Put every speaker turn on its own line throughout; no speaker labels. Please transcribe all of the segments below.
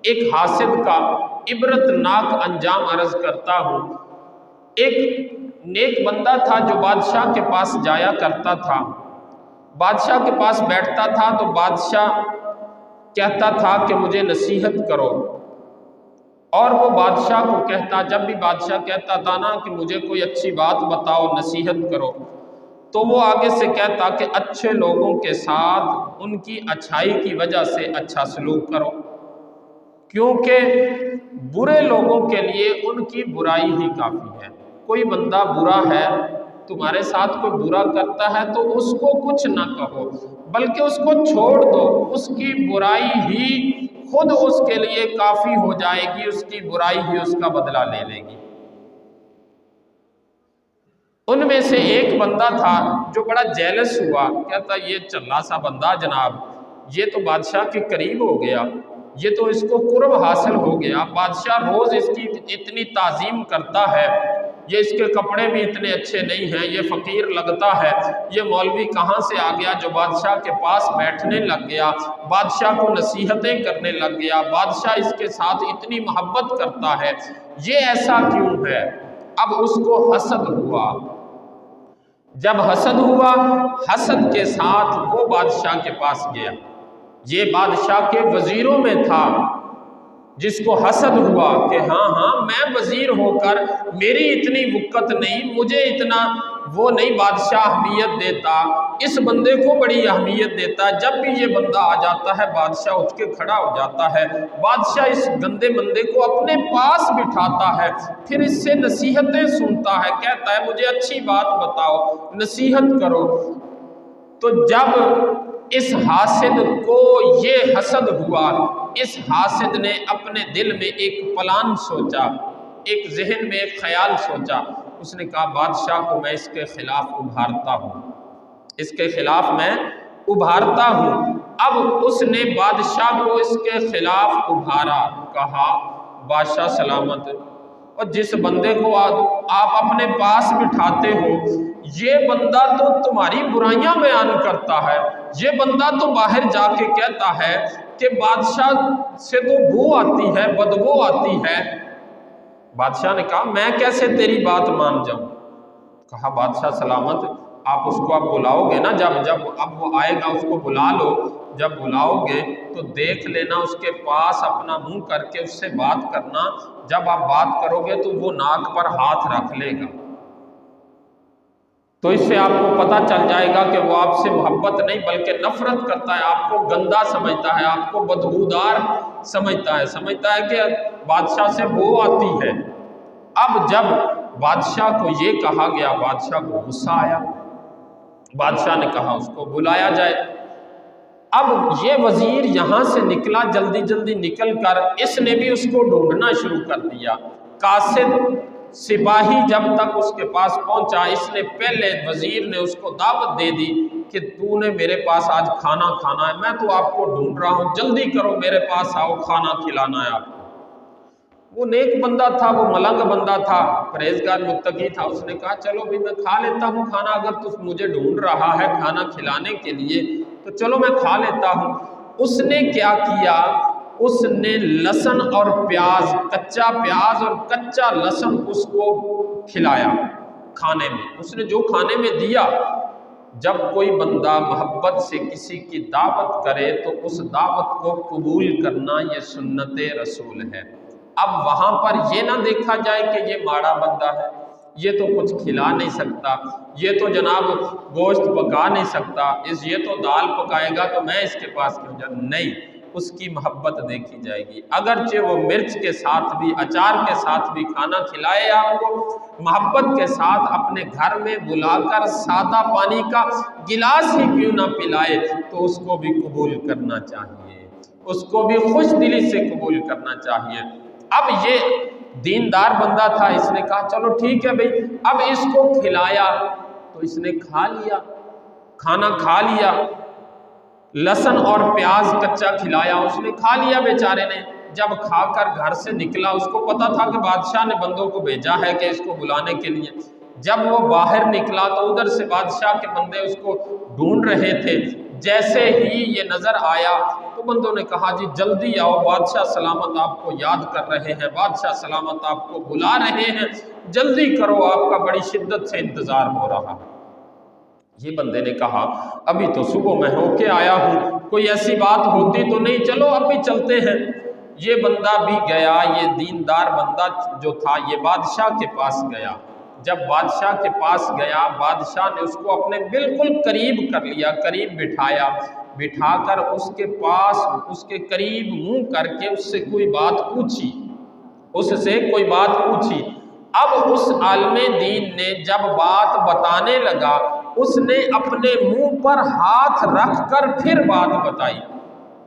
ایک حاسد کا عبرتناک انجام عرض کرتا ہوں۔ ایک نیک بندہ تھا جو بادشاہ کے پاس جایا کرتا تھا، بادشاہ کے پاس بیٹھتا تھا تو بادشاہ کہتا تھا کہ مجھے نصیحت کرو، اور وہ بادشاہ کو کہتا، جب بھی بادشاہ کہتا تھا نا کہ مجھے کوئی اچھی بات بتاؤ، نصیحت کرو، تو وہ آگے سے کہتا کہ اچھے لوگوں کے ساتھ ان کی اچھائی کی وجہ سے اچھا سلوک کرو، کیونکہ برے لوگوں کے لیے ان کی برائی ہی کافی ہے۔ کوئی بندہ برا ہے، تمہارے ساتھ کوئی برا کرتا ہے تو اس کو کچھ نہ کہو، بلکہ اس کو چھوڑ دو، اس کی برائی ہی خود اس کے لیے کافی ہو جائے گی، اس کی برائی ہی اس کا بدلہ لے لے گی۔ ان میں سے ایک بندہ تھا جو بڑا جیلس ہوا، کہتا یہ چلا سا بندہ جناب، یہ تو بادشاہ کے قریب ہو گیا، یہ تو اس کو قرب حاصل ہو گیا، بادشاہ روز اس کی اتنی تعظیم کرتا ہے، یہ اس کے کپڑے بھی اتنے اچھے نہیں ہیں، یہ فقیر لگتا ہے، یہ مولوی کہاں سے آ گیا جو بادشاہ کے پاس بیٹھنے لگ گیا، بادشاہ کو نصیحتیں کرنے لگ گیا، بادشاہ اس کے ساتھ اتنی محبت کرتا ہے، یہ ایسا کیوں ہے؟ اب اس کو حسد ہوا۔ جب حسد ہوا، حسد کے ساتھ وہ بادشاہ کے پاس گیا، یہ بادشاہ کے وزیروں میں تھا، جس کو حسد ہوا کہ ہاں میں وزیر ہو کر میری اتنی وقت نہیں، مجھے اتنا وہ نہیں بادشاہ اہمیت دیتا، اس بندے کو بڑی اہمیت دیتا ہے، جب بھی یہ بندہ آ جاتا ہے بادشاہ اٹھ کے کھڑا ہو جاتا ہے، بادشاہ اس گندے بندے کو اپنے پاس بٹھاتا ہے، پھر اس سے نصیحتیں سنتا ہے، کہتا ہے مجھے اچھی بات بتاؤ، نصیحت کرو۔ تو جب اس حاسد کو یہ حسد ہوا، اس حاسد نے اپنے دل میں ایک پلان سوچا، ایک ذہن میں ایک خیال سوچا، اس نے کہا بادشاہ کو میں اس کے خلاف ابھارتا ہوں، اس کے خلاف میں ابھارتا ہوں۔ اب اس نے بادشاہ کو اس کے خلاف ابھارا، کہا بادشاہ سلامت، اور جس بندے کو آپ اپنے پاس بٹھاتے ہو، یہ بندہ تو تمہاری برائیاں بیان کرتا ہے، یہ بندہ تو باہر جا کے کہتا ہے کہ بادشاہ سے تو بو آتی ہے، بدبو آتی ہے۔ بادشاہ نے کہا میں کیسے تیری بات مان جاؤں؟ کہا بادشاہ سلامت، آپ اس کو اب بلاؤ گے نا، جب اب وہ آئے گا اس کو بلا لو، جب بلاؤ گے تو دیکھ لینا اس کے پاس اپنا منہ کر کے اس سے بات کرنا، جب آپ بات کرو گے تو وہ ناک پر ہاتھ رکھ لے گا، تو اس سے آپ کو پتہ چل جائے گا کہ وہ آپ سے محبت نہیں بلکہ نفرت کرتا ہے، آپ کو گندا سمجھتا ہے، آپ کو بدبودار سمجھتا ہے کہ بادشاہ سے بو آتی ہے۔ اب جب بادشاہ کو یہ کہا گیا، بادشاہ کو غصہ آیا، بادشاہ نے کہا اس کو بلایا جائے۔ اب یہ وزیر یہاں سے نکلا، جلدی نکل کر اس نے بھی اس کو ڈھونڈنا شروع کر دیا۔ قاصد سپاہی جب تک اس کے پاس پہنچا، اس نے پہلے وزیر نے اس کو دعوت دے دی کہ تو نے میرے پاس آج کھانا کھانا ہے، میں تو آپ کو ڈھونڈ رہا ہوں، جلدی کرو میرے پاس آؤ، کھانا کھلانا ہے آپ کو۔ وہ نیک بندہ تھا، وہ ملنگ بندہ تھا، پرہیزگار متقی تھا، اس نے کہا چلو بھی میں کھا لیتا ہوں کھانا، اگر تو مجھے ڈھونڈ رہا ہے کھانا کھلانے کے لیے تو چلو میں کھا لیتا ہوں۔ اس نے کیا کیا، اس نے لہسن اور پیاز، کچا پیاز اور کچا لہسن اس کو کھلایا کھانے میں، اس نے جو کھانے میں دیا۔ جب کوئی بندہ محبت سے کسی کی دعوت کرے تو اس دعوت کو قبول کرنا یہ سنت رسول ہے۔ اب وہاں پر یہ نہ دیکھا جائے کہ یہ ماڑا بندہ ہے، یہ تو کچھ کھلا نہیں سکتا، یہ تو جناب گوشت پکا نہیں سکتا، یہ تو دال پکائے گا تو میں اس کے پاس کیوں جاؤں؟ نہیں، اس کی محبت دیکھی جائے گی، اگرچہ وہ مرچ کے ساتھ بھی، اچار کے ساتھ بھی کھانا کھلائے آپ کو، محبت کے ساتھ اپنے گھر میں بلا کر سادہ پانی کا گلاس ہی کیوں نہ پلائے تو اس کو بھی قبول کرنا چاہیے، اس کو بھی خوش دلی سے قبول کرنا چاہیے۔ اب یہ دیندار بندہ تھا، اس نے کہا چلو ٹھیک ہے بھئی، اب اس کو کھلایا تو اس نے کھا لیا، کھانا کھا لیا، لہسن اور پیاز کچا کھلایا، اس نے کھا لیا بیچارے نے۔ جب کھا کر گھر سے نکلا، اس کو پتا تھا کہ بادشاہ نے بندوں کو بھیجا ہے کہ اس کو بلانے کے لیے، جب وہ باہر نکلا تو ادھر سے بادشاہ کے بندے اس کو ڈھونڈ رہے تھے، جیسے ہی یہ نظر آیا تو بندوں نے کہا جی جلدی آؤ، بادشاہ سلامت آپ کو یاد کر رہے ہیں، بادشاہ سلامت آپ کو بلا رہے ہیں، جلدی کرو، آپ کا بڑی شدت سے انتظار ہو رہا ہے۔ یہ بندے نے کہا ابھی تو صبح میں ہو کے آیا ہوں، کوئی ایسی بات ہوتی تو نہیں، چلو اب بھی چلتے ہیں۔ یہ بندہ بھی گیا، یہ دیندار بندہ جو تھا یہ بادشاہ کے پاس گیا۔ جب بادشاہ کے پاس گیا، بادشاہ نے اس کو اپنے بالکل قریب کر لیا، قریب بٹھایا، بٹھا کر اس کے پاس اس کے قریب منہ کر کے اس سے کوئی بات پوچھی، اس سے کوئی بات پوچھی۔ اب اس عالم دین نے جب بات بتانے لگا، اس نے اپنے منہ پر ہاتھ رکھ کر پھر بات بتائی۔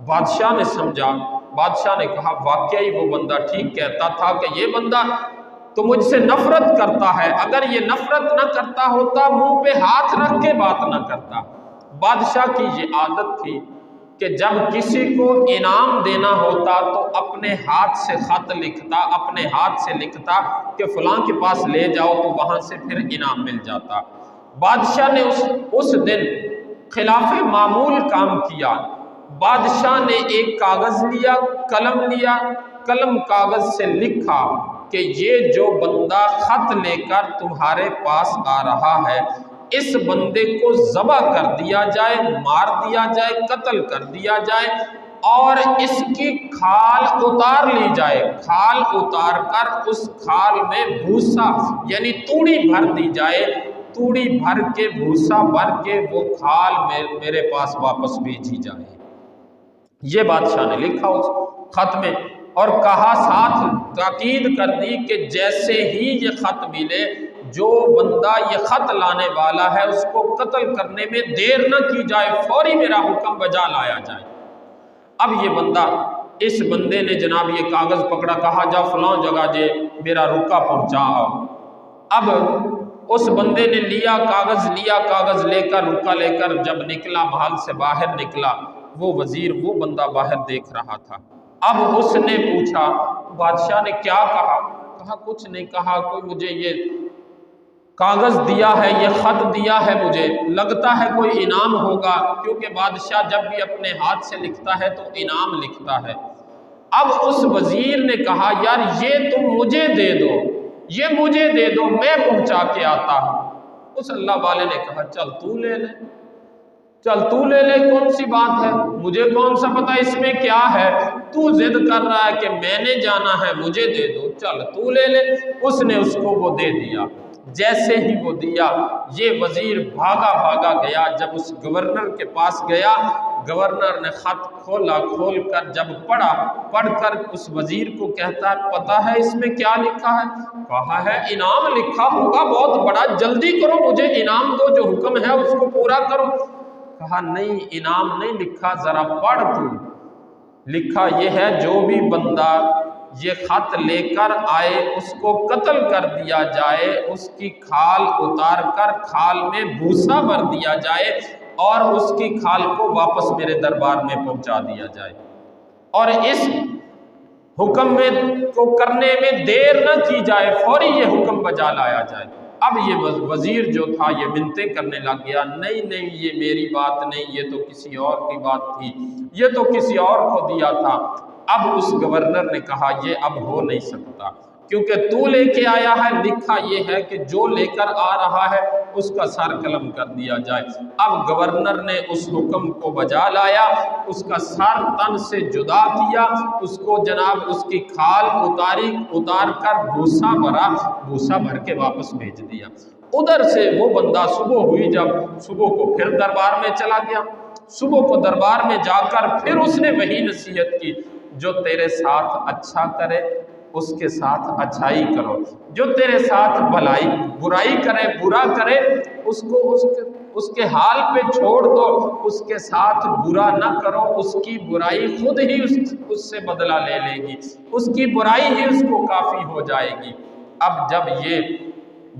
بادشاہ نے سمجھا، بادشاہ نے کہا واقعی وہ بندہ ٹھیک کہتا تھا کہ یہ بندہ تو مجھ سے نفرت کرتا ہے، اگر یہ نفرت نہ کرتا ہوتا منہ پہ ہاتھ رکھ کے بات نہ کرتا۔ بادشاہ کی یہ عادت تھی کہ جب کسی کو انعام دینا ہوتا تو اپنے ہاتھ سے خط لکھتا، اپنے ہاتھ سے لکھتا کہ فلاں کے پاس لے جاؤ تو وہاں سے پھر انعام مل جاتا۔ بادشاہ نے اس دن خلاف معمول کام کیا۔ بادشاہ نے ایک کاغذ لیا، قلم کاغذ سے لکھا کہ یہ جو بندہ خط لے کر تمہارے پاس آ رہا ہے، اس بندے کو ذبح کر دیا جائے، مار دیا جائے، قتل کر دیا جائے اور اس کی کھال اتار لی جائے، کھال اتار کر اس کھال میں بھوسا یعنی توڑی بھر دی جائے، توڑی بھر کے بھوسا بھر کے وہ کھال میرے پاس واپس بھیجی جائے۔ یہ بادشاہ نے لکھا اس خط میں اور کہا، ساتھ تاکید کر دی کہ جیسے ہی یہ خط ملے، جو بندہ یہ خط لانے والا ہے اس کو قتل کرنے میں دیر نہ کی جائے، فوری میرا حکم بجا لایا جائے۔ اب یہ بندہ، اس بندے نے جناب یہ کاغذ پکڑا، کہا جا فلاں جگہ جے میرا رکا پہنچا آؤ۔ اب اس بندے نے کاغذ لے کر رکا لے کر جب نکلا، محل سے باہر نکلا، وہ وزیر وہ بندہ باہر دیکھ رہا تھا۔ اب اس نے پوچھا بادشاہ نے کیا کہا؟ کہا کچھ نہیں، کہا کوئی مجھے یہ کاغذ دیا ہے، یہ خط دیا ہے، مجھے لگتا ہے کوئی انعام ہوگا، کیونکہ بادشاہ جب بھی اپنے ہاتھ سے لکھتا ہے تو انعام لکھتا ہے۔ اب اس وزیر نے کہا یار یہ تم مجھے دے دو، یہ مجھے دے دو، میں پہنچا کے آتا ہوں۔ اس اللہ والے نے کہا چل تو لے لے، چل تو لے لے، کون سی بات ہے، مجھے کون سا پتا اس میں کیا ہے، تو ضد کر رہا ہے کہ میں نے جانا ہے، مجھے دے دو، چل تو لے لے۔ اس نے اس کو وہ دے دیا۔ جیسے ہی وہ دیا، یہ وزیر بھاگا گیا، جب اس گورنر کے پاس گیا، گورنر نے خط کھولا، کھول کر جب پڑھ کر اس وزیر کو کہتا ہے پتہ ہے اس میں کیا لکھا ہے؟ کہا ہے انعام لکھا ہوگا بہت بڑا، جلدی کرو مجھے انعام دو، جو حکم ہے اس کو پورا کرو۔ کہا نہیں انعام نہیں لکھا، ذرا پڑھ تو۔ لکھا یہ ہے جو بھی بندہ یہ خط لے کر آئے اس کو قتل کر دیا جائے، اس کی کھال اتار کر کھال میں بھوسا بھر دیا جائے اور اس کی کھال کو واپس میرے دربار میں پہنچا دیا جائے، اور اس حکم میں کو کرنے میں دیر نہ کی جائے، فوری یہ حکم بجا لایا جائے۔ اب یہ وزیر جو تھا یہ منتیں کرنے لگ گیا، نہیں یہ میری بات نہیں، یہ تو کسی اور کی بات تھی، یہ تو کسی اور کو دیا تھا۔ اب اس گورنر نے کہا یہ اب ہو نہیں سکتا، کیونکہ تو لے کے آیا ہے، لکھا یہ ہے کہ جو لے کر آ رہا ہے اس کا سر قلم کر دیا جائے۔ اب گورنر نے اس حکم کو بجا لایا، اس کا سر تن سے جدا کیا، اس کو جناب اس کی کھال اتار کر بھوسا بھر کے واپس بھیج دیا۔ ادھر سے وہ بندہ صبح ہوئی، جب صبح کو پھر دربار میں چلا گیا، صبح کو دربار میں جا کر پھر اس نے وہی نصیحت کی، جو تیرے ساتھ اچھا کرے اس کے ساتھ اچھائی کرو، جو تیرے ساتھ برائی کرے برا کرے اس کو اس کے حال پہ چھوڑ دو، اس کے ساتھ برا نہ کرو، اس کی برائی خود ہی اس سے بدلہ لے لے گی، اس کی برائی ہی اس کو کافی ہو جائے گی۔ اب جب یہ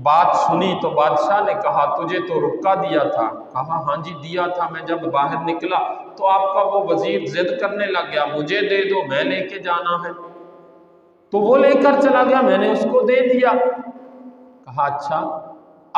بات سنی تو بادشاہ نے کہا تجھے تو رکا دیا تھا؟ کہا ہاں جی دیا تھا، میں جب باہر نکلا تو آپ کا وہ وزیر ضد کرنے لگ گیا، مجھے دے دو میں لے کے جانا ہے، تو وہ لے کر چلا گیا، میں نے اس کو دے دیا۔ کہا اچھا